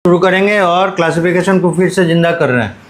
शुरू करेंगे और क्लासिफिकेशन को फिर से जिंदा कर रहे हैं।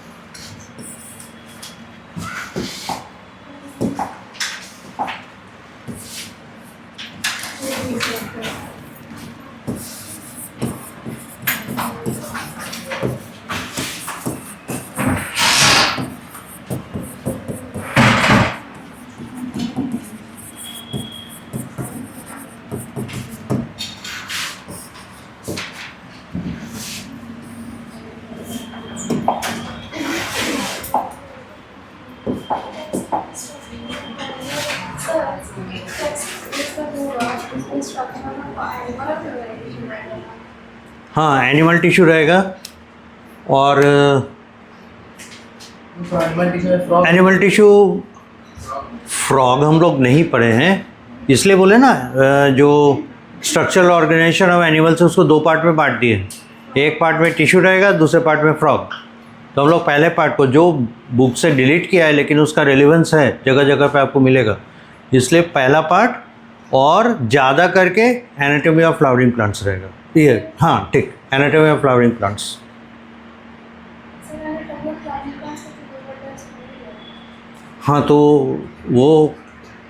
हाँ, एनिमल टिश्यू रहेगा और एनिमल टिश्यू फ्रॉग हम लोग नहीं पढ़े हैं, इसलिए बोले ना जो स्ट्रक्चरल ऑर्गेनाइजेशन ऑफ एनिमल्स उसको दो पार्ट में बांट दिए। एक पार्ट में टिश्यू रहेगा, दूसरे पार्ट में फ्रॉग। तो हम लोग पहले पार्ट को जो बुक से डिलीट किया है लेकिन उसका रेलिवेंस है, जगह जगह पे आपको मिलेगा, इसलिए पहला पार्ट और ज़्यादा करके एनाटॉमी ऑफ फ्लावरिंग प्लांट्स रहेगा। ये हाँ ठीक, एनाटॉमी ऑफ फ्लावरिंग प्लांट्स। हाँ तो वो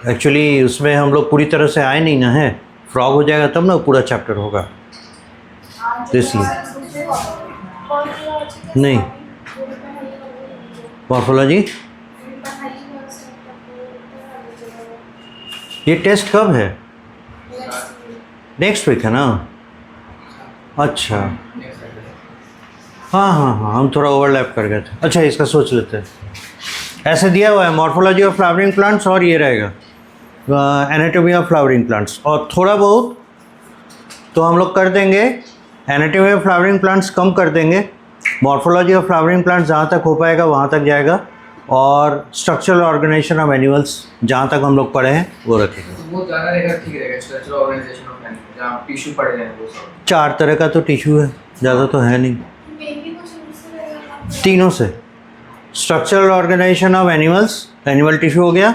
एक्चुअली उसमें हम लोग पूरी तरह से आए नहीं ना है, फ्रॉग हो जाएगा तब ना पूरा चैप्टर होगा, तो इसलिए नहीं। मॉर्फोलॉजी ये टेस्ट कब है? नेक्स्ट वीक है ना? अच्छा हाँ हाँ हाँ, हम थोड़ा ओवरलैप कर गए थे। अच्छा इसका सोच लेते हैं। ऐसे दिया हुआ है मॉर्फोलॉजी ऑफ फ्लावरिंग प्लांट्स और ये रहेगा एनाटॉमी ऑफ फ्लावरिंग प्लांट्स, और थोड़ा बहुत तो हम लोग कर देंगे। एनाटॉमी ऑफ फ्लावरिंग प्लांट्स कम कर देंगे, मॉर्फोलॉजी ऑफ फ्लावरिंग प्लांट्स जहाँ तक हो पाएगा वहाँ तक जाएगा, और स्ट्रक्चरल ऑर्गेनाइजेशन ऑफ एनिमल्स जहाँ तक हम लोग पढ़े हैं वो रखेंगे। तो वो ज़्यादा रहेगा, ठीक रहेगा। स्ट्रक्चरल ऑर्गेनाइजेशन ऑफ एनिमल्स जहाँ टिश्यू पड़े हैं वो सब 4 तरह का तो टिश्यू है, ज़्यादा तो है नहीं। तीनों से structural organisation of animals, animal tissue हो गया,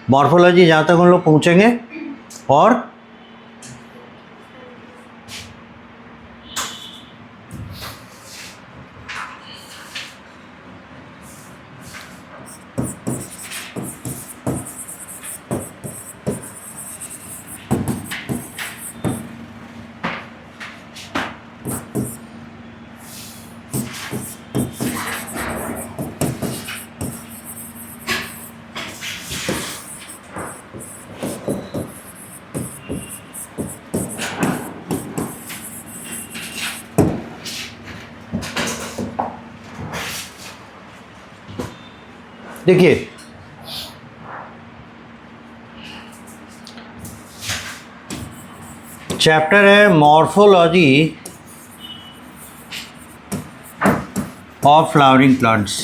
मॉर्फोलॉजी जहाँ तक हम लोग पहुँचेंगे, और देखिए चैप्टर है मॉर्फोलॉजी ऑफ फ्लावरिंग प्लांट्स।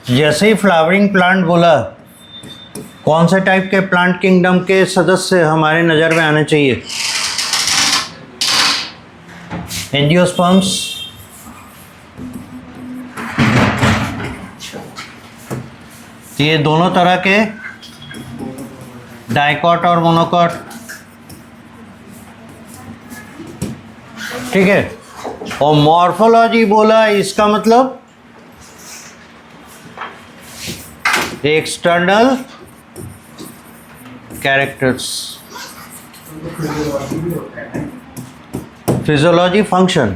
जैसे ही फ्लावरिंग प्लांट बोला, कौन से टाइप के प्लांट किंगडम के सदस्य हमारे नज़र में आने चाहिए? एंजियोस्पर्म्स, तो ये दोनों तरह के डाइकॉट और मोनोकॉट, ठीक है। और मॉर्फोलॉजी बोला, इसका मतलब external characters, physiology function.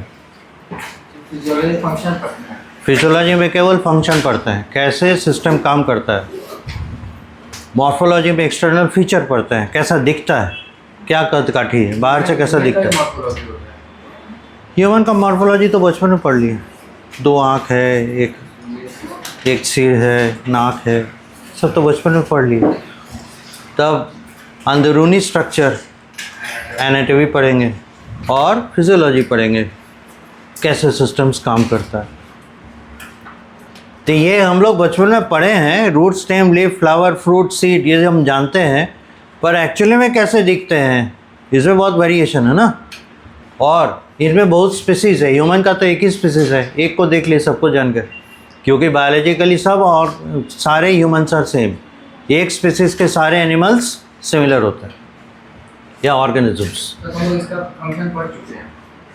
Physiology में केवल फंक्शन पढ़ते हैं, कैसे सिस्टम काम करता है। मॉर्फोलॉजी में एक्सटर्नल फीचर पढ़ते हैं, कैसा दिखता है, क्या कद काठी है, बाहर से कैसा दिखता है। ह्यूमन का मॉर्फोलॉजी तो बचपन में पढ़ लिए, 2 आँख है, एक सिर है, नाक है, सब तो बचपन में पढ़ लिए। तब अंदरूनी स्ट्रक्चर एनाटॉमी पढ़ेंगे और फिजियोलॉजी पढ़ेंगे, कैसे सिस्टम्स काम करता है। तो ये हम लोग बचपन में पढ़े हैं, root, stem, leaf, flower, fruit, seed, ये हम जानते हैं, पर एक्चुअली में कैसे दिखते हैं इसमें बहुत वेरिएशन है ना। और इनमें बहुत स्पीसीज़ है, ह्यूमन का तो एक ही स्पीसीज़ है, एक को देख लिए सबको जानकर, क्योंकि बायोलॉजिकली सब और सारे ह्यूमन्स आर सेम, एक स्पीसीज़ के सारे एनिमल्स सिमिलर होते हैं। या ऑर्गेनिजम्स। तो हम लोग इसका फंक्शन पढ़ चुके हैं,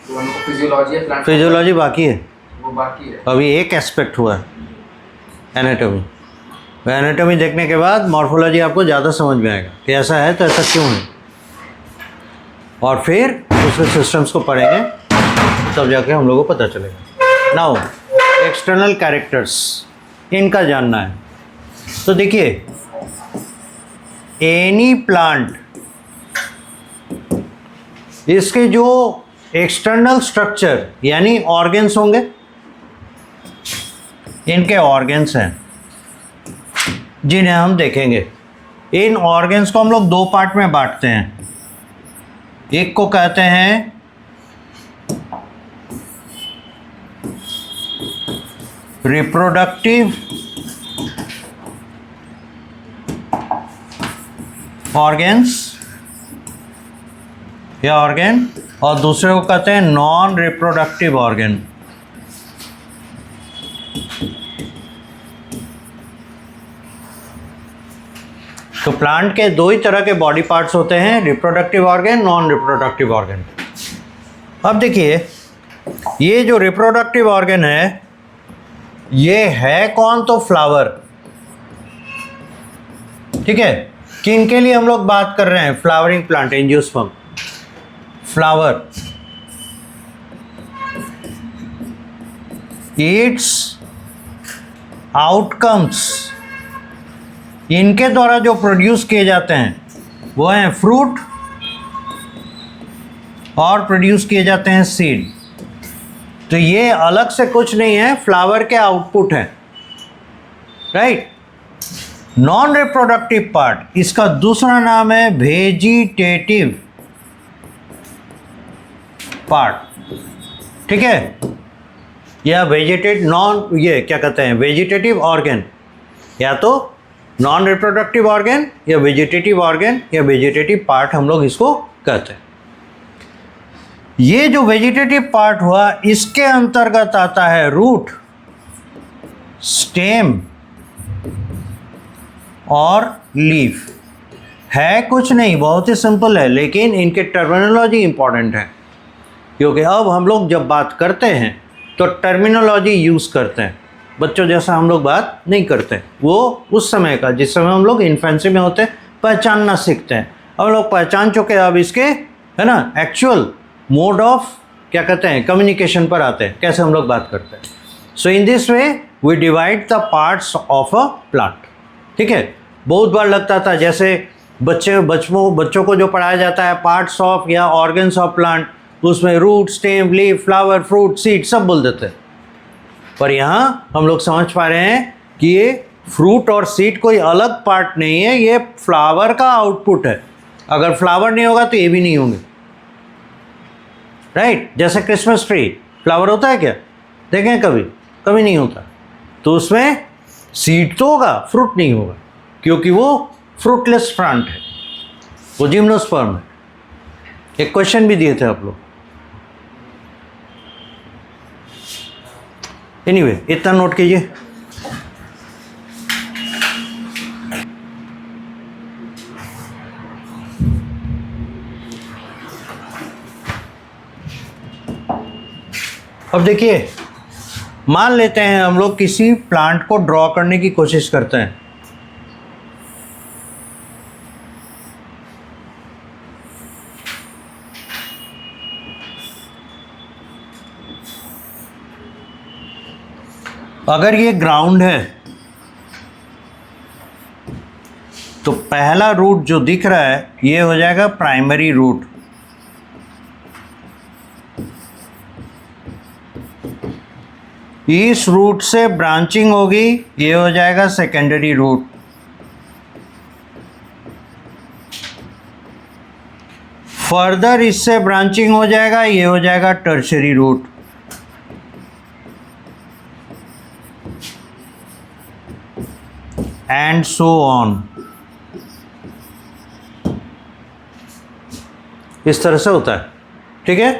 तो हम लोग फिजियोलॉजी या प्लांट फिजियोलॉजी बाकी है, वो बाकी है। अभी एक एस्पेक्ट हुआ है एनाटॉमी। एनाटॉमी देखने के बाद मॉर्फोलॉजी आपको ज़्यादा समझ में आएगा कि ऐसा है तो ऐसा क्यों है, और फिर दूसरे सिस्टम्स को पढ़ेंगे तब जाके हम लोगों को पता चलेगा। नाउ एक्सटर्नल कैरेक्टर्स, इनका जानना है। तो देखिए, एनी प्लांट, इसके जो एक्सटर्नल स्ट्रक्चर यानी ऑर्गन्स होंगे, इनके ऑर्गन्स हैं जिन्हें हम देखेंगे। इन ऑर्गन्स को हम लोग दो पार्ट में बांटते हैं। एक को कहते हैं रिप्रोडक्टिव ऑर्गन्स या ऑर्गन, और दूसरे को कहते हैं नॉन रिप्रोडक्टिव ऑर्गन। तो प्लांट के दो ही तरह के बॉडी पार्ट्स होते हैं, reproductive organ, non reproductive organ. अब देखिए, ये जो रिप्रोडक्टिव ऑर्गन है, ये है कौन? तो फ्लावर। ठीक है, किन के लिए हम लोग बात कर रहे हैं? Flowering plant, angiosperm, flower. It's outcomes, इनके द्वारा जो प्रोड्यूस किए जाते हैं वो हैं फ्रूट, और प्रोड्यूस किए जाते हैं सीड। तो ये अलग से कुछ नहीं है, फ्लावर के आउटपुट है, राइट। नॉन रिप्रोडक्टिव पार्ट, इसका दूसरा नाम है वेजिटेटिव पार्ट। ठीक है, या ये क्या कहते हैं, वेजिटेटिव ऑर्गन, या तो नॉन रिप्रोडक्टिव ऑर्गन या वेजिटेटिव ऑर्गन या वेजिटेटिव पार्ट हम लोग इसको कहते हैं। ये जो वेजिटेटिव पार्ट हुआ, इसके अंतर्गत आता है रूट, स्टेम और लीफ। है कुछ नहीं, बहुत ही सिंपल है, लेकिन इनके टर्मिनोलॉजी इंपॉर्टेंट है, क्योंकि अब हम लोग जब बात करते हैं तो टर्मिनोलॉजी यूज़ करते हैं। बच्चों जैसा हम लोग बात नहीं करते, वो उस समय का जिस समय हम लोग इन्फेंसी में होते हैं पहचानना सीखते हैं। अब लोग पहचान चुके हैं, अब इसके है ना एक्चुअल मोड ऑफ क्या कहते हैं कम्युनिकेशन पर आते हैं, कैसे हम लोग बात करते हैं। So in this way we divide the parts of a plant. ठीक है, बहुत बार लगता था जैसे बच्चों को जो पढ़ाया जाता है पार्ट्स ऑफ या ऑर्गन्स ऑफ प्लांट, उसमें root, stem, leaf, flower, fruit, seed सब बोल देते हैं। पर यहाँ हम लोग समझ पा रहे हैं कि ये फ्रूट और सीड कोई अलग पार्ट नहीं है, ये फ्लावर का आउटपुट है। अगर फ्लावर नहीं होगा तो ये भी नहीं होंगे, राइट। जैसे क्रिसमस ट्री, फ्लावर होता है क्या? देखें कभी? कभी नहीं होता। तो उसमें सीड तो होगा, फ्रूट नहीं होगा, क्योंकि वो फ्रूटलेस प्लांट है, वो जिम्नोस्पर्म है। एक क्वेश्चन भी दिए थे आप लोग। एनीवे, इतना नोट कीजिए। अब देखिए, मान लेते हैं हम लोग किसी प्लांट को ड्रॉ करने की कोशिश करते हैं। अगर ये ग्राउंड है तो पहला रूट जो दिख रहा है ये हो जाएगा प्राइमरी रूट। इस रूट से ब्रांचिंग होगी, ये हो जाएगा सेकेंडरी रूट। फर्दर इससे ब्रांचिंग हो जाएगा, ये हो जाएगा tertiary root. And so on. इस तरह से होता है, ठीक है।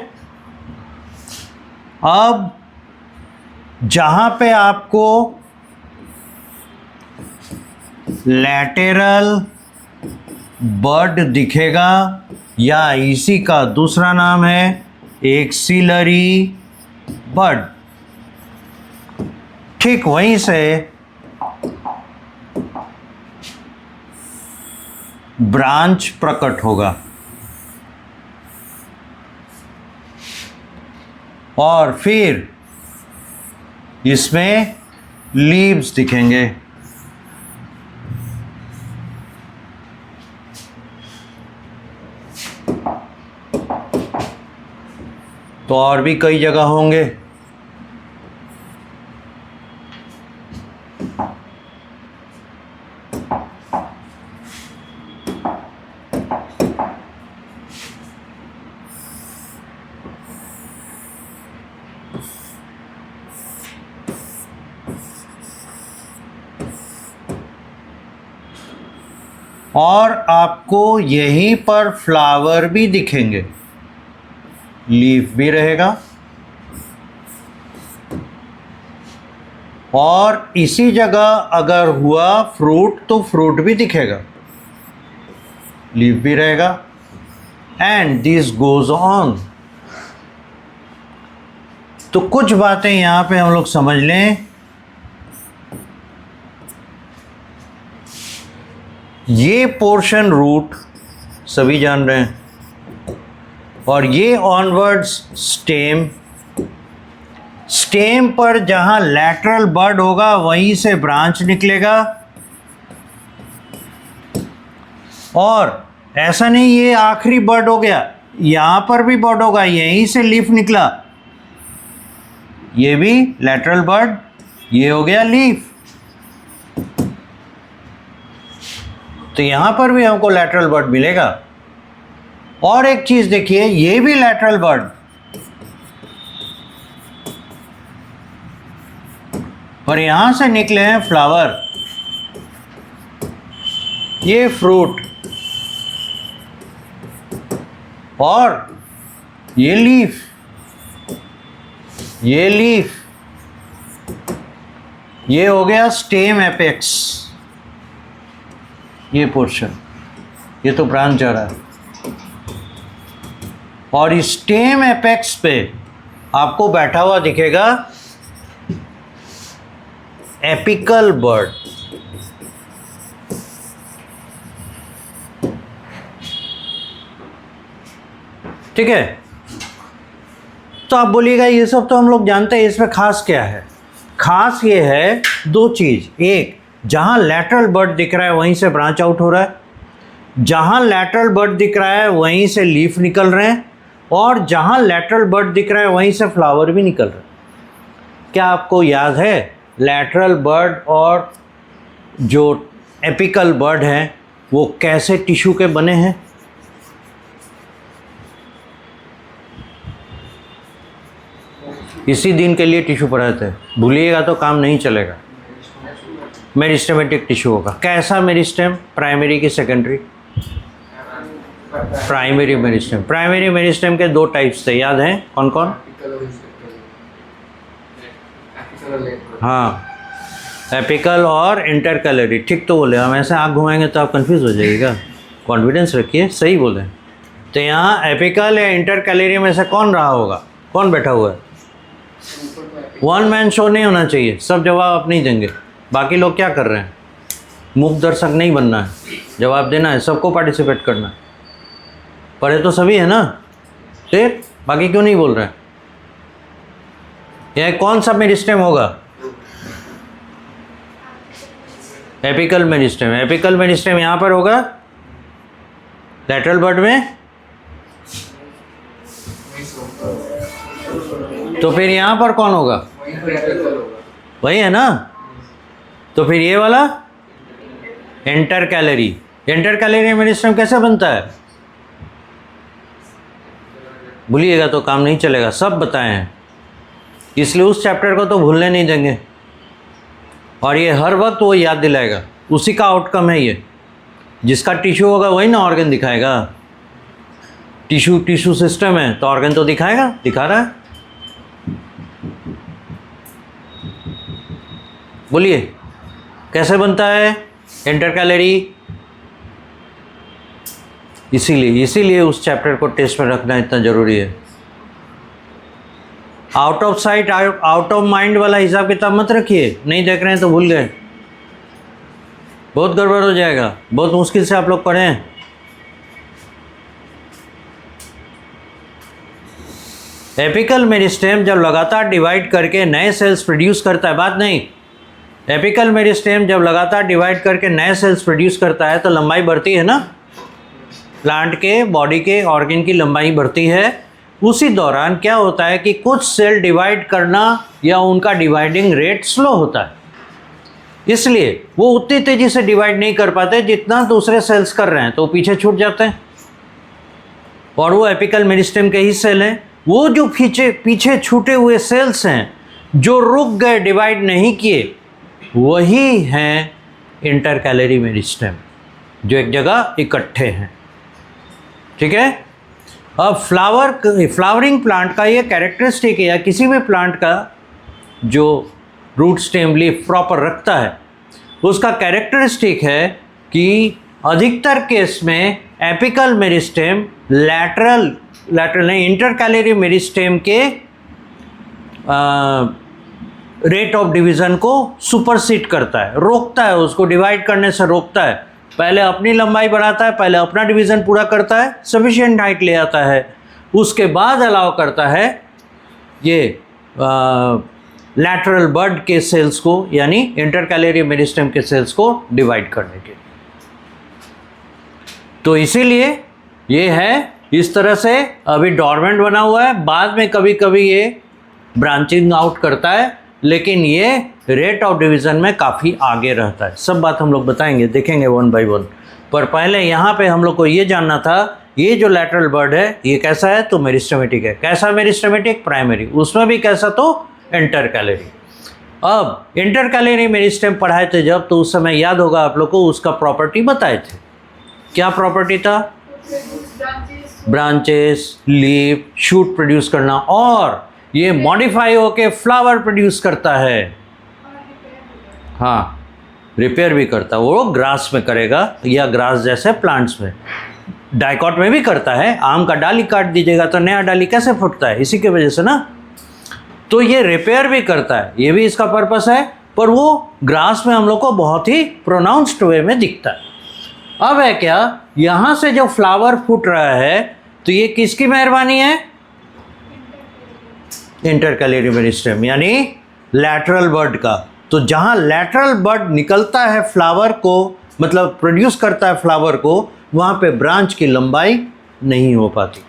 अब जहां पे आपको लैटेरल बड दिखेगा, या इसी का दूसरा नाम है एक्सिलरी बड। ठीक वहीं से ब्रांच प्रकट होगा और फिर इसमें लीव्स दिखेंगे। तो और भी कई जगह होंगे। और आपको यहीं पर फ्लावर भी दिखेंगे, लीफ भी रहेगा और इसी जगह अगर हुआ फ्रूट तो फ्रूट भी दिखेगा, लीफ भी रहेगा, एंड दिस गोज ऑन। तो कुछ बातें यहां पे हम लोग समझ लें। ये पोर्शन रूट सभी जान रहे हैं, और ये ऑनवर्ड्स स्टेम। स्टेम पर जहां लैटरल बड होगा वहीं से ब्रांच निकलेगा। और ऐसा नहीं ये आखिरी बड हो गया, यहां पर भी बड होगा, यहीं से लीफ निकला, ये भी लैटरल बड, ये हो गया लीफ। तो यहां पर भी हमको लैटरल बड मिलेगा। और एक चीज देखिए, ये भी लैटरल बड, और यहां से निकले हैं फ्लावर, ये फ्रूट, और ये लीफ, ये लीफ, ये हो गया स्टेम एपेक्स, ये पोर्शन, ये तो ब्रांच जा रहा है। और इस स्टेम एपेक्स पे आपको बैठा हुआ दिखेगा एपिकल बर्ड। ठीक है, तो आप बोलिएगा ये सब तो हम लोग जानते हैं, इसमें खास क्या है? खास ये है दो चीज, एक जहां लैटरल बड दिख रहा है वहीं से ब्रांच आउट हो रहा है, जहां लैटरल बड दिख रहा है वहीं से लीफ निकल रहे हैं, और जहां लैटरल बड दिख रहा है वहीं से फ्लावर भी निकल रहे हैं। क्या आपको याद है लैटरल बड और जो एपिकल बड हैं वो कैसे टिश्यू के बने हैं? इसी दिन के लिए टिश्यू पढ़ाए थे, भूलिएगा तो काम नहीं चलेगा। मेरिस्टेमेटिक टिश्यू होगा। कैसा मेरिस्टेम? प्राइमरी की secondary? Primary meristem. Primary meristem के दो टाइप्स थे, याद हैं कौन कौन? हाँ, एपिकल और इंटरकैलरी। ठीक तो बोले, हम ऐसे आँख घुमाएंगे तो आप कंफ्यूज हो जाइएगा, कॉन्फिडेंस रखिए, सही बोले। तो यहाँ एपिकल या इंटरकैलरी में से कौन रहा होगा, कौन बैठा हुआ है? वन मैन शो नहीं होना चाहिए, सब जवाब अपने ही देंगे। बाकी लोग क्या कर रहे हैं? मूक दर्शक नहीं बनना है, जवाब देना है, सबको पार्टिसिपेट करना है। पढ़े तो सभी है ना, फिर बाकी क्यों नहीं बोल रहे हैं? यह कौन सा मेरिस्टेम होगा? Apical meristem. एपिकल मेरिस्टेम यहाँ पर होगा लैटरल बड में, तो फिर यहाँ पर कौन होगा? वही है ना। तो फिर ये वाला इंटरकैलरी। इंटरकैलरी मेरिस्टेम कैसे बनता है? भूलिएगा तो काम नहीं चलेगा, सब बताए हैं, इसलिए उस चैप्टर को तो भूलने नहीं देंगे, और ये हर वक्त वो याद दिलाएगा। उसी का आउटकम है ये, जिसका टिश्यू होगा वही ना ऑर्गन दिखाएगा। टिश्यू सिस्टम है तो ऑर्गन तो दिखाएगा, दिखा रहा है। बोलिए कैसे बनता है इंटरकैलरी? इसीलिए उस चैप्टर को टेस्ट में रखना इतना ज़रूरी है। Out of sight out of mind वाला हिसाब किताब मत रखिए, नहीं देख रहे हैं तो भूल गए, बहुत गड़बड़ हो जाएगा। बहुत मुश्किल से आप लोग पढ़े हैं। एपिकल मेरिस्टेम जब लगातार डिवाइड करके नए सेल्स प्रोड्यूस करता है, बात नहीं, एपिकल मेरिस्टेम जब लगातार डिवाइड करके नए सेल्स प्रोड्यूस करता है तो लंबाई बढ़ती है ना, प्लांट के बॉडी के ऑर्गन की लंबाई बढ़ती है। उसी दौरान क्या होता है कि कुछ सेल डिवाइड करना या उनका डिवाइडिंग रेट स्लो होता है, इसलिए वो उतनी तेज़ी से डिवाइड नहीं कर पाते जितना दूसरे सेल्स कर रहे हैं, तो पीछे छूट जाते हैं। और वो एपिकल मेरिस्टेम के ही सेल हैं। वो जो पीछे छूटे हुए सेल्स हैं जो रुक गए, डिवाइड नहीं किए, वही हैं इंटरकैलरी मेरिस्टेम, जो एक जगह इकट्ठे हैं। ठीक है। अब फ्लावरिंग प्लांट का ये कैरेक्टरिस्टिक है, या किसी भी प्लांट का जो रूट स्टेम लीफ प्रॉपर रखता है, उसका कैरेक्टरिस्टिक है कि अधिकतर केस में एपिकल मेरिस्टेम लैटरल नहीं, इंटरकैलरी मेरिस्टेम के रेट ऑफ डिवीज़न को सुपरसीड करता है, रोकता है, उसको डिवाइड करने से रोकता है। पहले अपनी लंबाई बढ़ाता है, पहले अपना डिवीज़न पूरा करता है, सफिशिएंट हाइट ले आता है, उसके बाद अलाउ करता है ये लैटरल बड के सेल्स को, यानी इंटरकैलरी मेरिस्टेम के सेल्स को डिवाइड करने के। तो इसीलिए ये है इस तरह से अभी डॉर्मेंट बना हुआ है, बाद में कभी कभी ये ब्रांचिंग आउट करता है, लेकिन ये रेट ऑफ डिवीज़न में काफ़ी आगे रहता है। सब बात हम लोग बताएंगे, देखेंगे वन बाय वन। पर पहले यहाँ पे हम लोग को ये जानना था, ये जो लैटरल बर्ड है ये कैसा है, तो मेरिस्टेमेटिक है। कैसा मेरिस्टेमेटिक? प्राइमरी। उसमें भी कैसा, तो इंटरकैलरी। अब इंटरकैलरी मेरिस्टेम पढ़ाए थे जब, तो उस समय याद होगा आप लोग को, उसका प्रॉपर्टी बताए थे। क्या प्रॉपर्टी था? ब्रांचेस, लीफ, शूट प्रोड्यूस करना, और ये मॉडिफाई होके फ्लावर प्रोड्यूस करता है। हाँ, रिपेयर भी करता है, वो ग्रास में करेगा या ग्रास जैसे प्लांट्स में। डाइकॉट में भी करता है, आम का डाली काट दीजिएगा तो नया डाली कैसे फूटता है, इसी की वजह से ना। तो ये रिपेयर भी करता है, ये भी इसका पर्पस है, पर वो ग्रास में हम लोग को बहुत ही प्रोनाउंस्ड वे में दिखता है। अब है क्या, यहाँ से जो फ्लावर फूट रहा है तो ये किसकी मेहरबानी है? इंटरकैलरी मेरिस्टेम, यानी लैटरल बड का। तो जहाँ लैटरल बड निकलता है फ्लावर को, मतलब प्रोड्यूस करता है फ्लावर को, वहाँ पे ब्रांच की लंबाई नहीं हो पाती,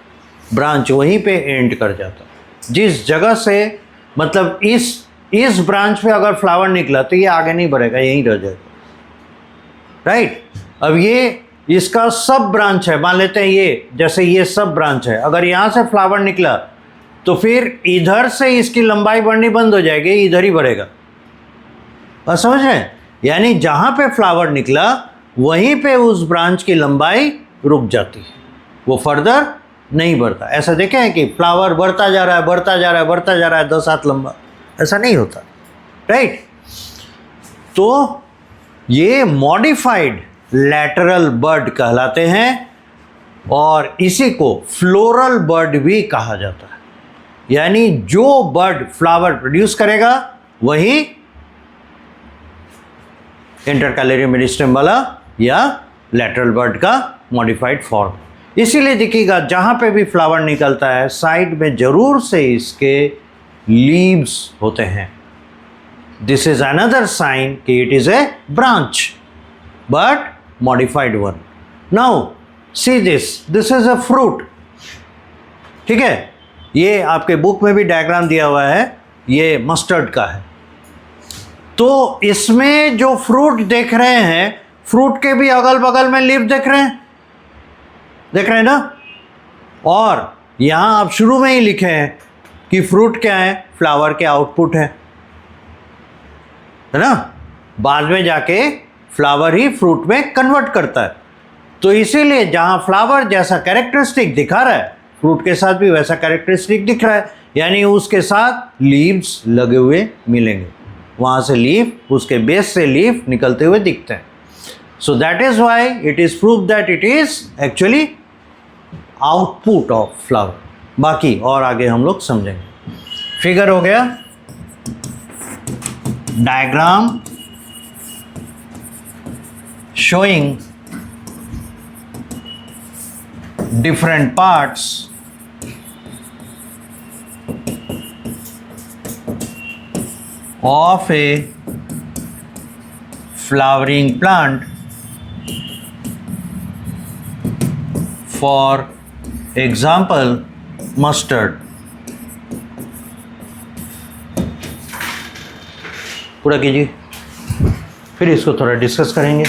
ब्रांच वहीं पे एंड कर जाता। जिस जगह से, मतलब इस ब्रांच पे अगर फ्लावर निकला तो ये आगे नहीं बढ़ेगा, यहीं रह जाएगा, राइट। अब ये इसका सब ब्रांच है, मान लेते हैं ये, जैसे ये सब ब्रांच है, अगर यहाँ से फ्लावर निकला तो फिर इधर से इसकी लंबाई बढ़नी बंद हो जाएगी, इधर ही बढ़ेगा। और समझ रहे हैं, यानी जहाँ पे फ्लावर निकला वहीं पे उस ब्रांच की लंबाई रुक जाती है, वो फर्दर नहीं बढ़ता। ऐसा देखें है कि फ्लावर बढ़ता जा रहा है, बढ़ता जा रहा है, बढ़ता जा रहा है 10 हाथ लंबा, ऐसा नहीं होता, राइट। तो ये मॉडिफाइड लैटरल बर्ड कहलाते हैं, और इसी को फ्लोरल बर्ड भी कहा जाता है। यानी जो बर्ड फ्लावर प्रोड्यूस करेगा वही इंटरकैलरी मेरिस्टेम वाला या लैटरल बर्ड का मॉडिफाइड फॉर्म। इसीलिए देखिएगा जहाँ पे भी फ्लावर निकलता है साइड में जरूर से इसके लीव्स होते हैं। दिस इज अनदर साइन कि it is a branch but modified one. Now see this is a fruit, ठीक है। ये आपके बुक में भी डायग्राम दिया हुआ है, ये मस्टर्ड का है। तो इसमें जो फ्रूट देख रहे हैं, फ्रूट के भी अगल बगल में लीफ देख रहे हैं ना। और यहाँ आप शुरू में ही लिखे हैं कि फ्रूट क्या है, फ्लावर के आउटपुट है ना। बाद में जाके फ्लावर ही फ्रूट में कन्वर्ट करता है। तो इसीलिए जहाँ फ्लावर जैसा कैरेक्टरिस्टिक दिखा रहा है, फ्रूट के साथ भी वैसा कैरेक्टरिस्टिक दिख रहा है, यानी उसके साथ लीव्स लगे हुए मिलेंगे। वहाँ से लीफ, उसके बेस से लीफ निकलते हुए दिखते हैं। So that is why it is prove that it is actually output of flower. बाकी और आगे हम लोग समझेंगे। फिगर हो गया, diagram showing different parts of a flowering plant, for example mustard। पूरा कीजिए, फिर इसको थोड़ा डिस्कस करेंगे।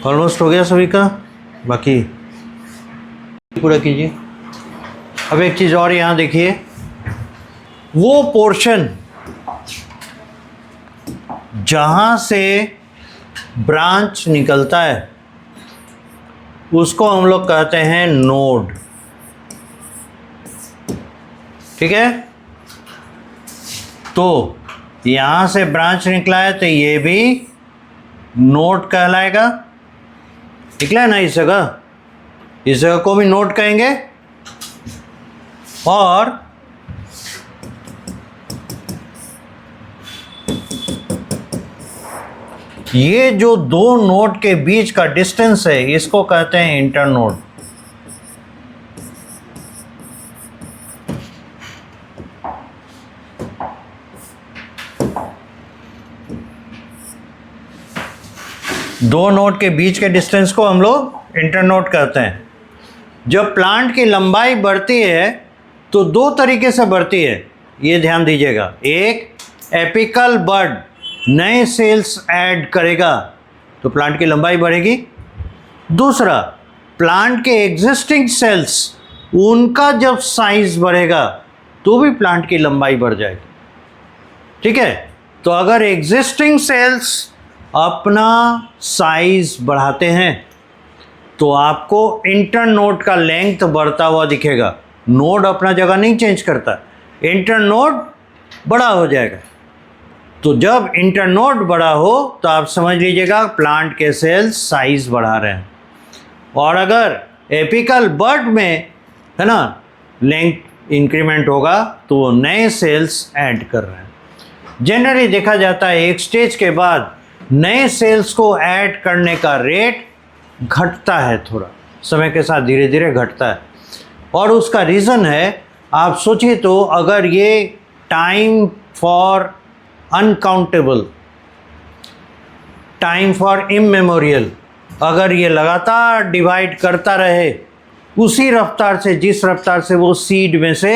ऑलमोस्ट हो गया सभी का, बाकी पूरा कीजिए। अब एक चीज़ और यहाँ देखिए, वो पोर्शन जहाँ से ब्रांच निकलता है उसको हम लोग कहते हैं नोड। ठीक है, तो यहाँ से ब्रांच निकला है तो ये भी नोड कहलाएगा। निकला है ना इस जगह को भी नोड कहेंगे। और ये जो दो नोड के बीच का डिस्टेंस है इसको कहते हैं इंटरनोड। दो नोड के बीच के डिस्टेंस को हम लोग इंटरनोड कहते हैं। जब प्लांट की लंबाई बढ़ती है तो दो तरीके से बढ़ती है, ये ध्यान दीजिएगा। एक, एपिकल बड नए सेल्स ऐड करेगा तो प्लांट की लंबाई बढ़ेगी। दूसरा, प्लांट के एग्जिस्टिंग सेल्स उनका जब साइज बढ़ेगा तो भी प्लांट की लंबाई बढ़ जाएगी। ठीक है, तो अगर एग्जिस्टिंग सेल्स अपना साइज बढ़ाते हैं तो आपको इंटरनोड का लेंथ बढ़ता हुआ दिखेगा। नोड अपना जगह नहीं चेंज करता, इंटरनोड बड़ा हो जाएगा। तो जब इंटरनोड बड़ा हो तो आप समझ लीजिएगा प्लांट के सेल्स साइज बढ़ा रहे हैं। और अगर एपिकल बड में है ना लेंथ इंक्रीमेंट होगा तो वो नए सेल्स ऐड कर रहे हैं। जनरली देखा जाता है एक स्टेज के बाद नए सेल्स को ऐड करने का रेट घटता है, थोड़ा समय के साथ धीरे धीरे घटता है। और उसका रीज़न है, आप सोचिए तो अगर ये time for uncountable, time for immemorial, अगर ये लगातार डिवाइड करता रहे उसी रफ्तार से जिस रफ्तार से वो सीड में से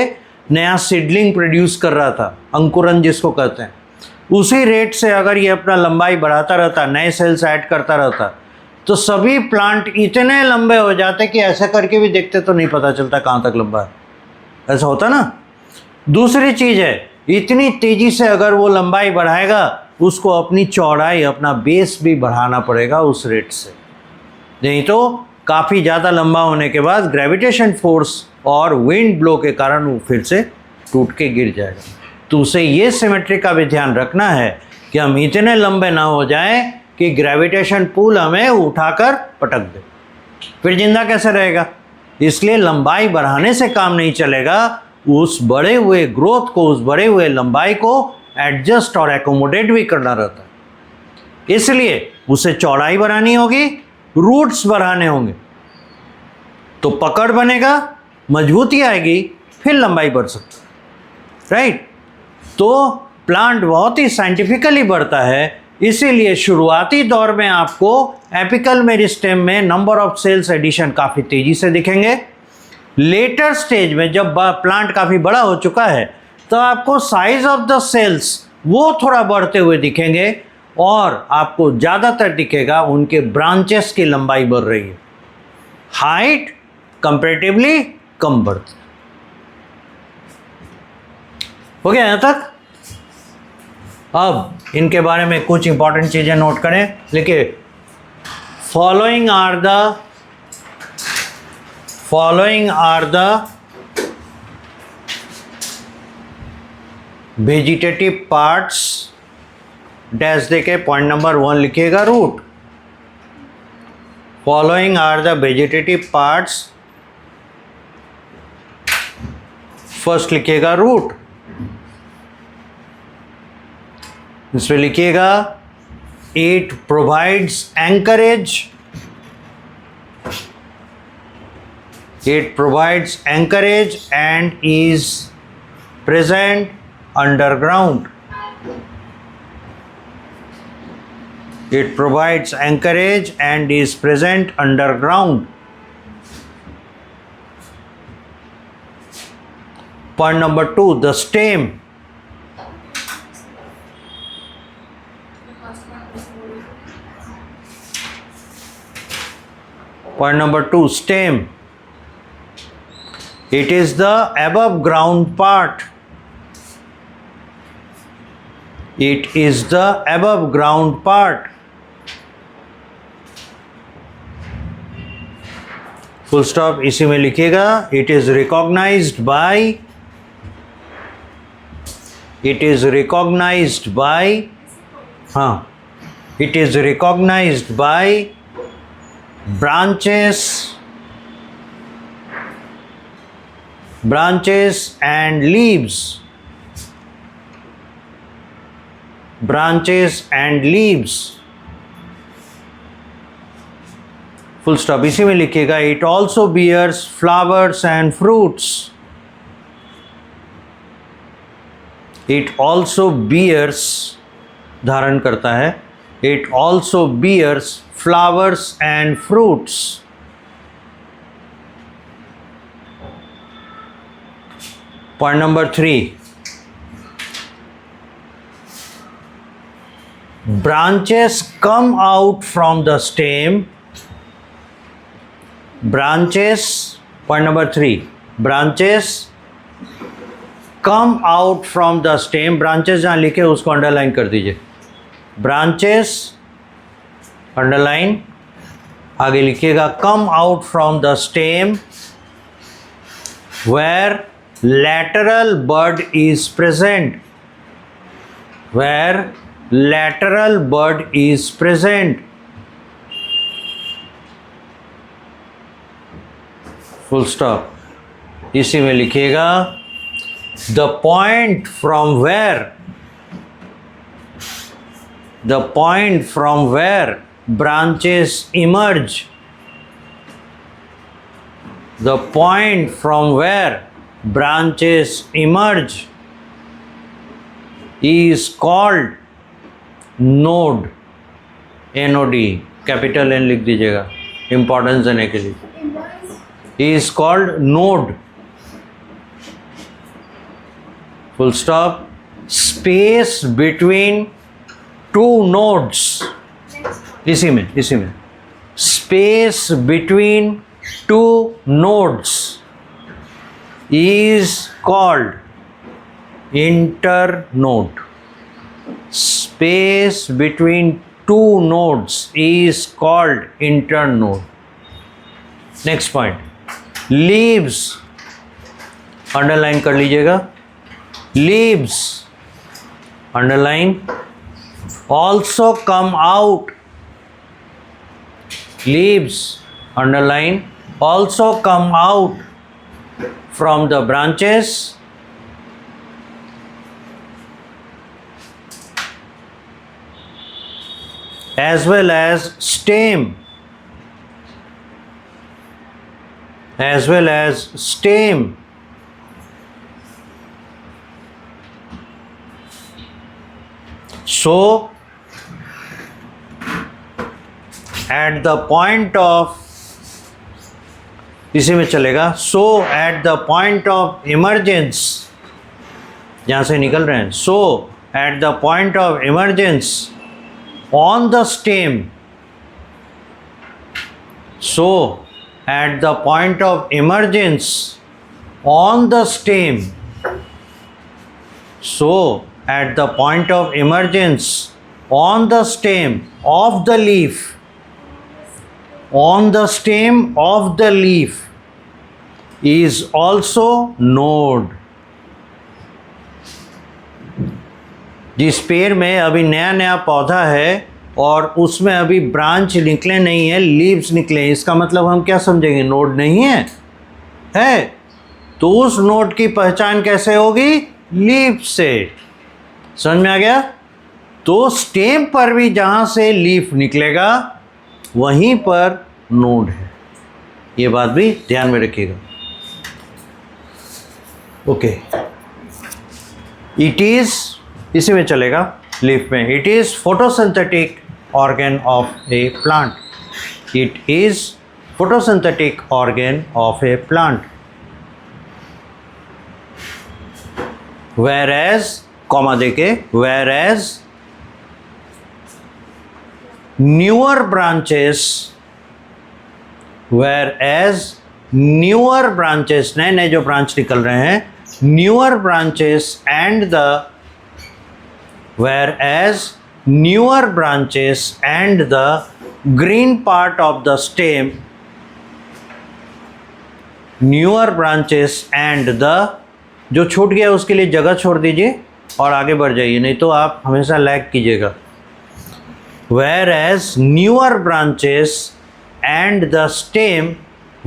नया सीडलिंग प्रोड्यूस कर रहा था, अंकुरन जिसको कहते हैं, उसी रेट से अगर ये अपना लंबाई बढ़ाता रहता, नए सेल्स ऐड करता रहता, तो सभी प्लांट इतने लंबे हो जाते कि ऐसा करके भी देखते तो नहीं पता चलता कहाँ तक लंबा है। ऐसा होता ना। दूसरी चीज़ है, इतनी तेज़ी से अगर वो लंबाई बढ़ाएगा उसको अपनी चौड़ाई, अपना बेस भी बढ़ाना पड़ेगा उस रेट से, नहीं तो काफ़ी ज़्यादा लंबा होने के बाद ग्रेविटेशन फोर्स और विंड ब्लो के कारण वो फिर से टूट के गिर जाएगा। तो उसे ये सिमेट्री का भी ध्यान रखना है कि हम इतने लंबे ना हो जाएं कि ग्रेविटेशन पुल हमें उठाकर पटक दे, फिर जिंदा कैसे रहेगा। इसलिए लंबाई बढ़ाने से काम नहीं चलेगा, उस बढ़े हुए ग्रोथ को, उस बढ़े हुए लंबाई को एडजस्ट और एकोमोडेट भी करना रहता है। इसलिए उसे चौड़ाई बढ़ानी होगी, रूट्स बढ़ाने होंगे, तो पकड़ बनेगा, मजबूती आएगी, फिर लंबाई बढ़ सकती है। राइट। तो प्लांट बहुत ही साइंटिफिकली बढ़ता है, इसीलिए शुरुआती दौर में आपको एपिकल मेरिस्टेम में नंबर ऑफ सेल्स एडिशन काफ़ी तेज़ी से दिखेंगे। लेटर स्टेज में जब प्लांट काफ़ी बड़ा हो चुका है तो आपको साइज ऑफ द सेल्स वो थोड़ा बढ़ते हुए दिखेंगे और आपको ज़्यादातर दिखेगा उनके ब्रांचेस की लंबाई बढ़ रही है, हाइट कंपैरेटिवली कम बढ़ती। हो गया यहाँ तक। अब इनके बारे में कुछ इंपॉर्टेंट चीज़ें नोट करें। लिखिए, following are the vegetative parts dash देके पॉइंट नंबर 1 लिखिएगा, root. Following are the vegetative parts. First लिखिएगा रूट, इसमें लिखिएगा it provides anchorage, it provides anchorage and is present underground. It provides anchorage and is present underground. Point number 2, the stem. Point number 2, stem. It is the above ground part. It is the above ground part. Full stop इसी में लिखिएगा. It is recognised by, it is recognised by, हाँ, it is recognised by branches, branches and leaves, branches and leaves. Full stop इसी में लिखिएगा. It also bears flowers and fruits. It also bears धारण करता है. It also bears flowers and fruits. Point number 3, branches come out from the stem. Branches, point number 3, branches come out from the stem. branches जहाँ लिखे उसको underline कर दीजिए. branches underline, आगे लिखिएगा come out from the stem where lateral bud is present, where lateral bud is present. Full stop इसी में लिखिएगा. The point from where, the point from where branches emerge, the point from where branches emerge is called node. NOD, capital N लिख दीजिएगा importance देने के लिए. is called node. full stop. space between two nodes, इसी में space between two nodes is called internode. space between two nodes is called internode. next point, leaves underline कर लीजिएगा. leaves underline, also come out, leaves underline, also come out from the branches as well as stem, as well as stem. So at the point of, इसी में चलेगा. So at the point of emergence, जहाँ से निकल रहे हैं, so at the point of emergence on the stem, so at the point of emergence on the stem, so at the point of emergence on the stem of the leaf, on the stem of the leaf is also node. जिस पेड़ में अभी नया नया पौधा है और उसमें अभी ब्रांच निकले नहीं है, लीव्स निकले, इसका मतलब हम क्या समझेंगे, नोड नहीं है। तो उस नोड की पहचान कैसे होगी, लीफ से। समझ में आ गया। तो स्टेम पर भी जहां से लीफ निकलेगा वहीं पर नोड है, ये बात भी ध्यान में रखिएगा। ओके, इट इज, इसी में चलेगा लीफ में, it is photosynthetic organ of A plant. It is photosynthetic organ of A plant. whereas, comma देके, whereas newer branches, whereas newer branches, नए नए जो ब्रांच निकल रहे हैं, newer branches and the, whereas newer branches and the green part of the stem, newer branches and the, जो छूट गया उसके लिए जगह छोड़ दीजिए और आगे बढ़ जाइए, नहीं तो आप हमेशा लैग कीजिएगा। Whereas newer branches and the stem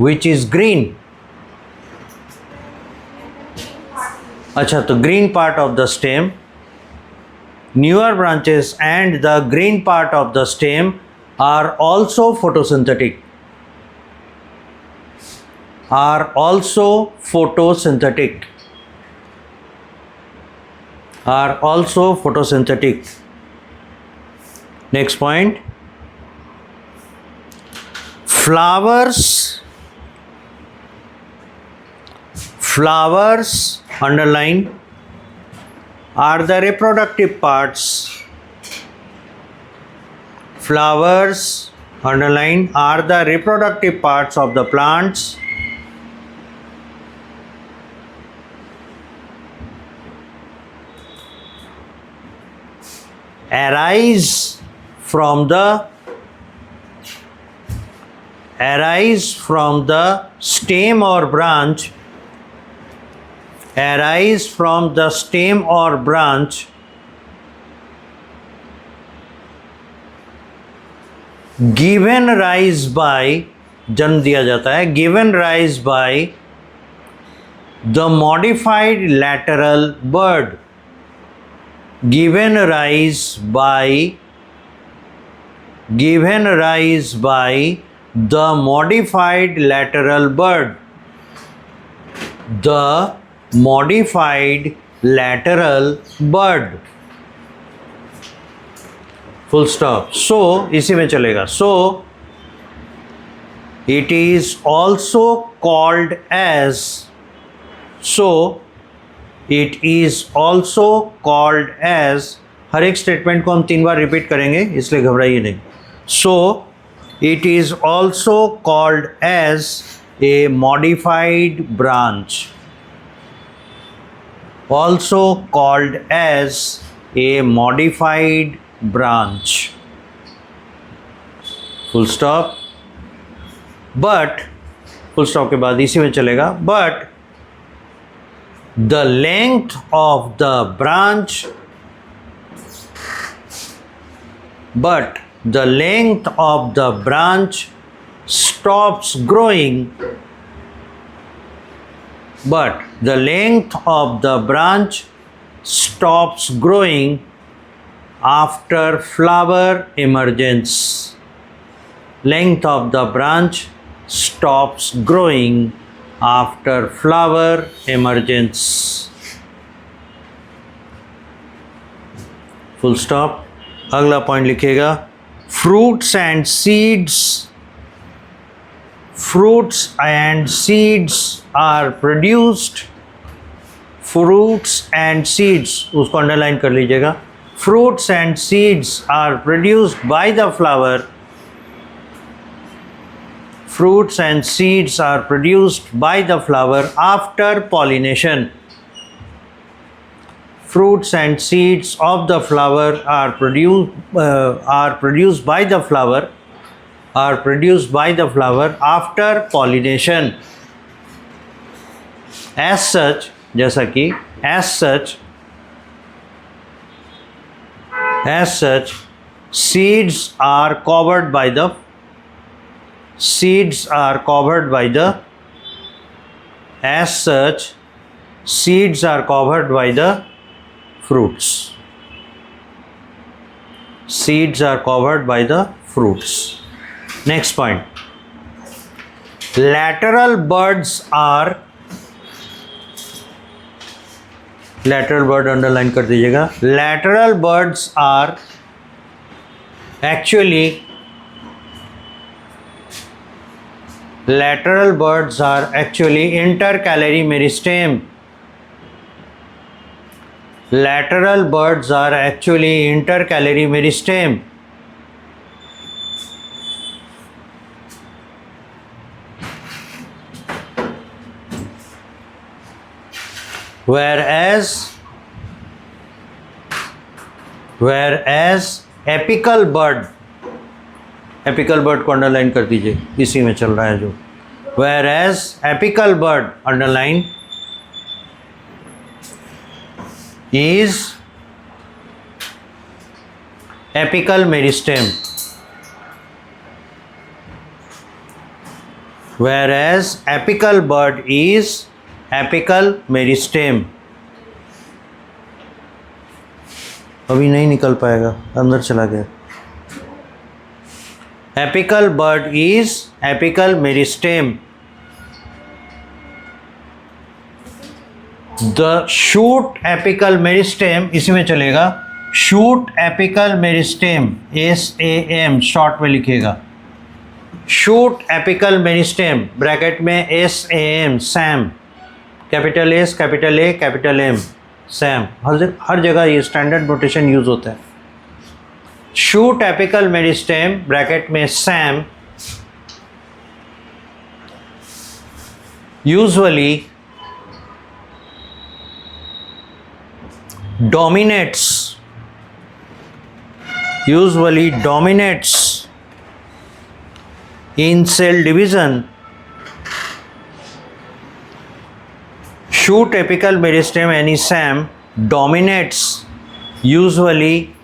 which is green, अच्छा, तो green part of the stem, newer branches and the green part of the stem are also photosynthetic, are also photosynthetic, are also photosynthetic. Next point, flowers, flowers, underline, are the reproductive parts. Flowers, underline, are the reproductive parts of the plants. Arise from the stem or branch, arise from the stem or branch, given rise by, जन्म दिया जाता है, given rise by the modified lateral bud, given rise by the modified lateral bud, the modified lateral bud, full stop. So इसी में चलेगा। So it is also called as, so it is also called as, हर एक statement को हम 3 बार repeat करेंगे इसलिए घबराइए नहीं। So it is also called as a modified branch, also called as a modified branch, full stop. But full stop के बाद इसी में चलेगा, but the length of the branch, but the length of the branch stops growing, but the length of the branch stops growing after flower emergence. Length of the branch stops growing after flower emergence, full stop. अगला point लिखिएगा, fruits and seeds, fruits and seeds are produced, fruits and seeds, उसको underline कर लीजिएगा, fruits and seeds are produced by the flower, fruits and seeds are produced by the flower after pollination. Fruits and seeds of the flower are produced by the flower, are produced by the flower after pollination. As such, जैसा कि as such seeds are covered by the as such seeds are covered by the fruits. Seeds are covered by the fruits. Next point. Lateral buds are, lateral bud underline कर दीजिएगा. Lateral buds are actually intercalary meristem. Lateral buds are actually intercalary meristem. Whereas apical bud को underline कर दीजिए, इसी में चल रहा है जो. Whereas apical bud underline is apical meristem. Whereas apical bud is apical meristem. अभी नहीं निकल पाएगा, अंदर चला गया. Apical bud is apical meristem. The shoot apical meristem, इसी में चलेगा. Shoot apical meristem, SAM short में लिखिएगा. Shoot apical meristem ब्रैकेट में SAM, SAM, capital S, capital A, capital M, SAM. हर जगह ये स्टैंडर्ड नोटेशन यूज होता है. Shoot apical meristem ब्रैकेट में SAM usually dominates in cell division. Shoot apical meristem any SAM dominates usually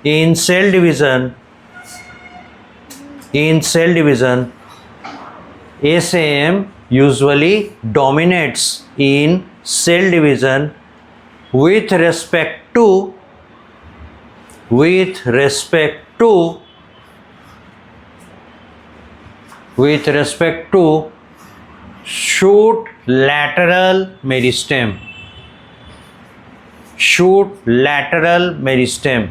in cell division. SAM usually dominates in cell division with respect to shoot lateral meristem. Shoot lateral meristem.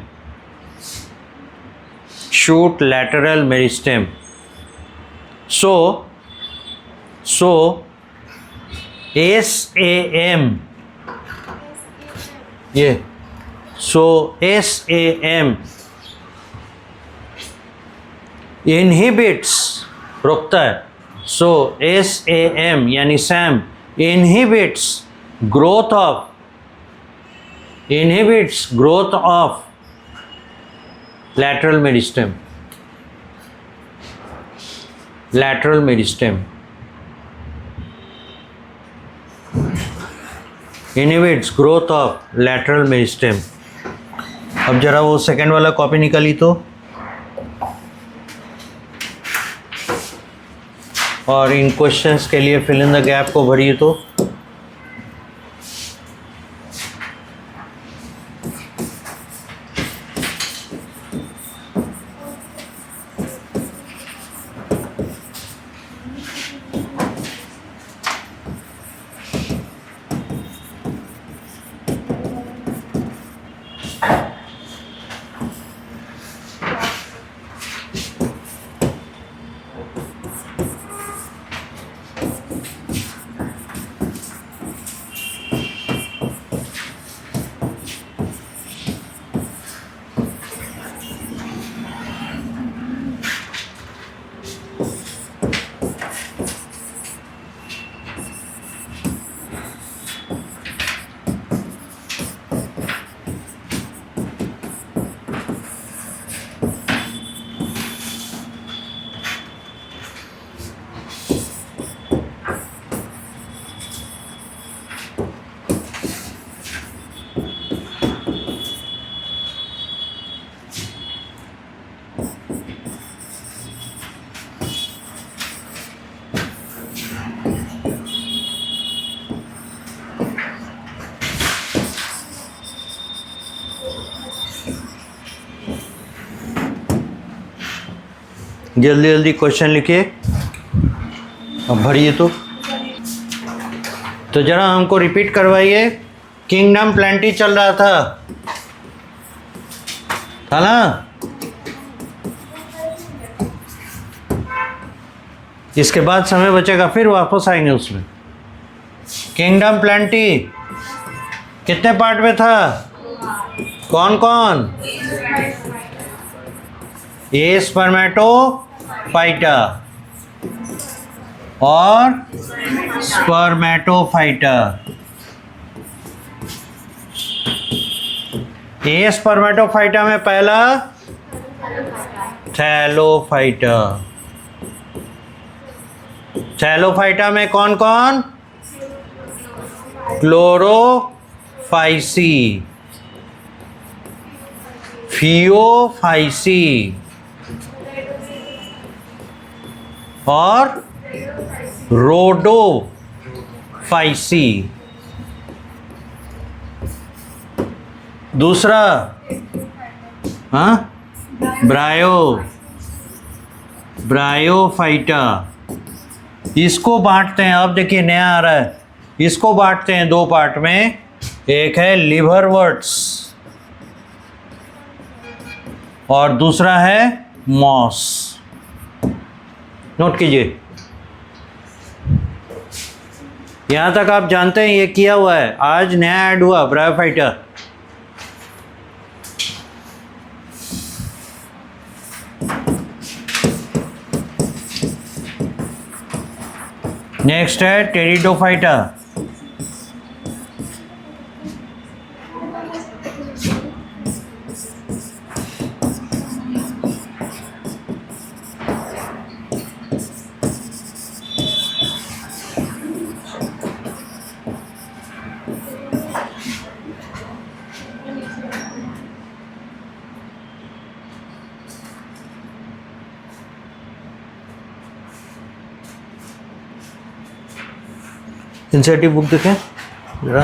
So SAM, SAM inhibits, रोकता है. So SAM यानी SAM inhibits growth of lateral meristem. Inhibits growth of lateral meristem. अब जरा वो second वाला copy निकाली तो, और इन क्वेश्चंस के लिए फिल इन द गैप को भरिए तो. जल्दी जल्दी क्वेश्चन लिखिए, अब भरिए। तो जरा हमको रिपीट करवाइए। किंगडम प्लेंटी चल रहा था ना? इसके बाद समय बचेगा, फिर वापस आएंगे उसमें। किंगडम प्लेंटी कितने पार्ट में था? कौन कौन? ए स्पर्मेटोफाइटा और स्पर्मेटोफाइटा। ए स्पर्मेटोफाइटा में पहला थैलोफाइटा। थैलोफाइटा में कौन कौन? क्लोरोफाइसी, फियोफाइसी और रोडोफाइसी। दूसरा ब्रायोफाइटा। इसको बांटते हैं, अब देखिए नया आ रहा है, इसको बांटते हैं दो पार्ट में। एक है लिवरवर्ट्स और दूसरा है मॉस। नोट कीजिए, यहां तक आप जानते हैं, ये किया हुआ है। आज नया ऐड हुआ ब्रायोफाइटा। नेक्स्ट है टेरिडोफाइटा। इंसेटिव बुक देखें जरा।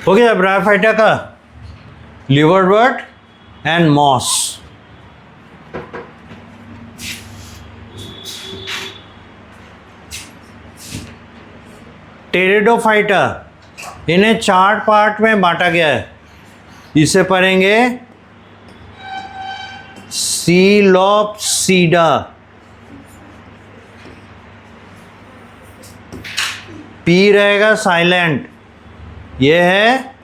हो गया ब्रायोफाइटा का लिवरवर्ट एंड मॉस। टेरिडोफाइटा, इन्हें 4 पार्ट में बांटा गया है। इसे पढ़ेंगे सीलोप्सीडा, पी रहेगा साइलेंट। यह है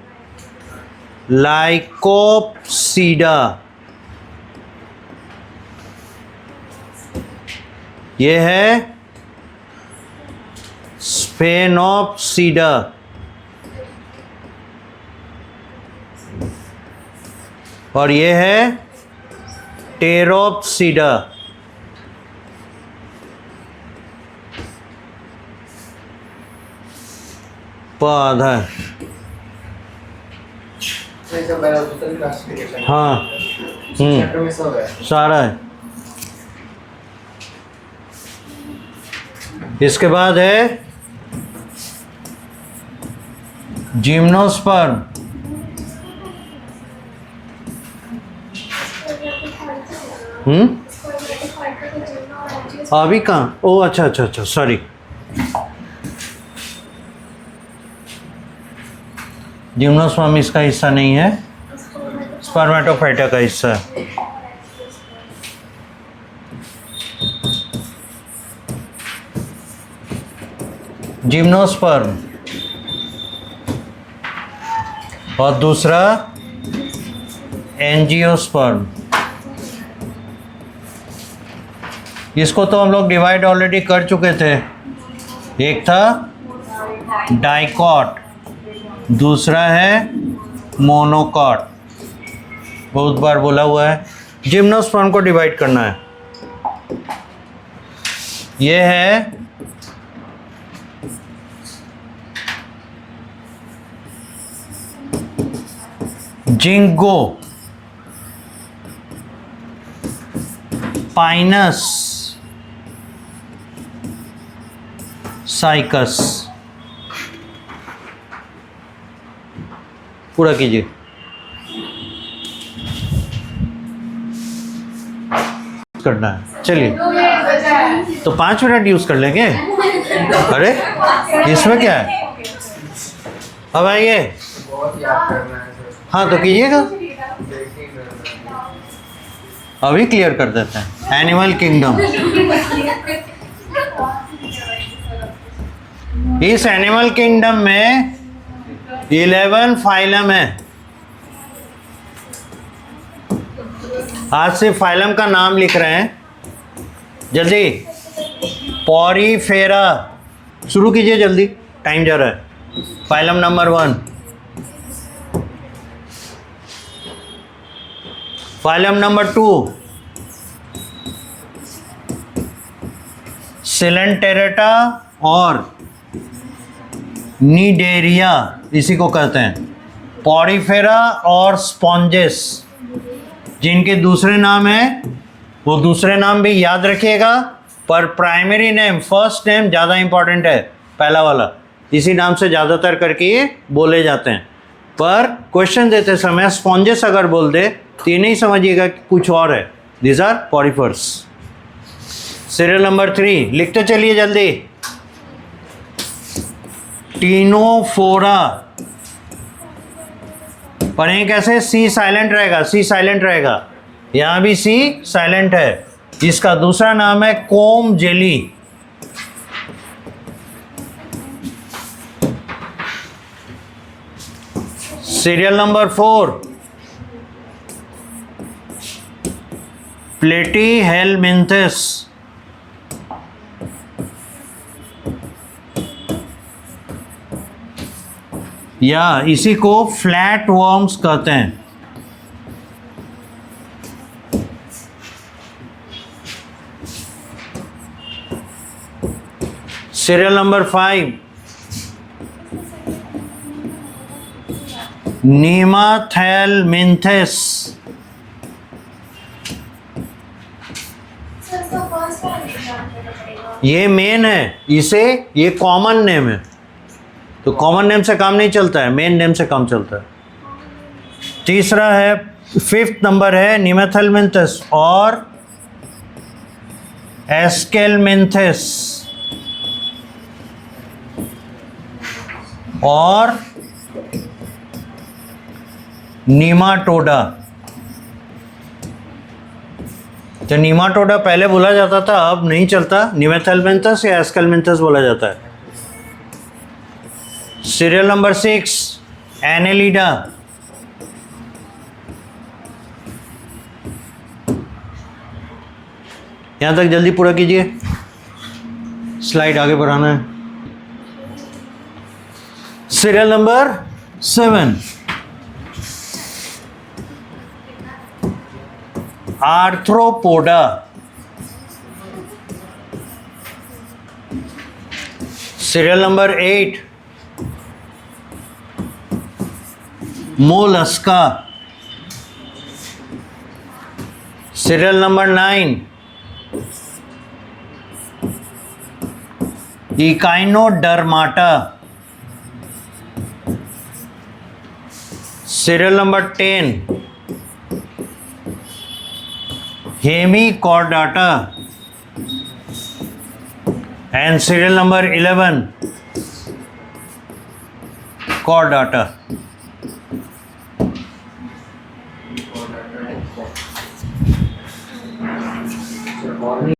लाइकोप्सीडा, यह है स्फेनोप्सीडा, और यह है टेरोप्सीडा। पौधा हाँ, सारा है। इसके बाद है जिम्नोस्पर्म। अभी कहाँ? ओ अच्छा अच्छा अच्छा, सॉरी। जिम्नोस्पर्म इसका हिस्सा नहीं है, स्पर्मेटोफाइटा का हिस्सा है। जिम्नोस्पर्म और दूसरा एंजियोस्पर्म। इसको तो हम लोग डिवाइड ऑलरेडी कर चुके थे। एक था डाइकॉट, दूसरा है मोनोकॉट, बहुत बार बोला हुआ है। जिम्नोस्पर्म को डिवाइड करना है। यह है जिंगो, पाइनस, साइकस। पूरा कीजिए। करना है, चलिए तो 5 मिनट यूज कर लेंगे। अरे इसमें क्या है, अब आइए। बहुत याद करना है सर। हाँ तो कीजिएगा, देखिए अभी क्लियर कर देते हैं। एनिमल किंगडम, इस एनिमल किंगडम में 11 फाइलम है। आज से फाइलम का नाम लिख रहे हैं, जल्दी। पॉरीफेरा, शुरू कीजिए जल्दी, टाइम जा रहा है। Phylum number 1, phylum number 2 coelenterata और नीडेरिया, इसी को कहते हैं। पॉरीफेरा और स्पॉन्जेस, जिनके दूसरे नाम हैं वो दूसरे नाम भी याद रखिएगा, पर प्राइमरी नेम, फर्स्ट नेम ज़्यादा इंपॉर्टेंट है, पहला वाला। इसी नाम से ज़्यादातर करके ये बोले जाते हैं। पर क्वेश्चन देते समय स्पॉन्जेस अगर बोल दे तो ये नहीं समझिएगा कि कुछ और है। These are porifers. Serial number 3 लिखते चलिए जल्दी। टीनोफोरा, पढ़ें कैसे? सी साइलेंट रहेगा, सी साइलेंट रहेगा, यहाँ भी सी साइलेंट है। इसका दूसरा नाम है कोम जेली। सीरियल नंबर 4 प्लेटीहेलमिंथस, या इसी को फ्लैट वर्म्स कहते हैं। सीरियल नंबर 5 नीमाथेलमिंथस, ये मेन है, इसे ये कॉमन नेम है, तो कॉमन नेम से काम नहीं चलता है, मेन नेम से काम चलता है। तीसरा है, 5th नंबर है नीमाथेलमिंथस और एस्केलमिंथस और नीमाटोडा। तो नीमाटोडा पहले बोला जाता था, अब नहीं चलता, नीमाथेलमिंथस या एस्केलमिंथस बोला जाता है। सीरियल नंबर 6 एनेलिडा, यहां तक जल्दी पूरा कीजिए, स्लाइड आगे बढ़ाना है। Serial number 7 Arthropoda. Serial number 8 Mollusca. Serial number 9 Echinodermata. Serial number 10 Hemichordata. And serial number 11 Chordata.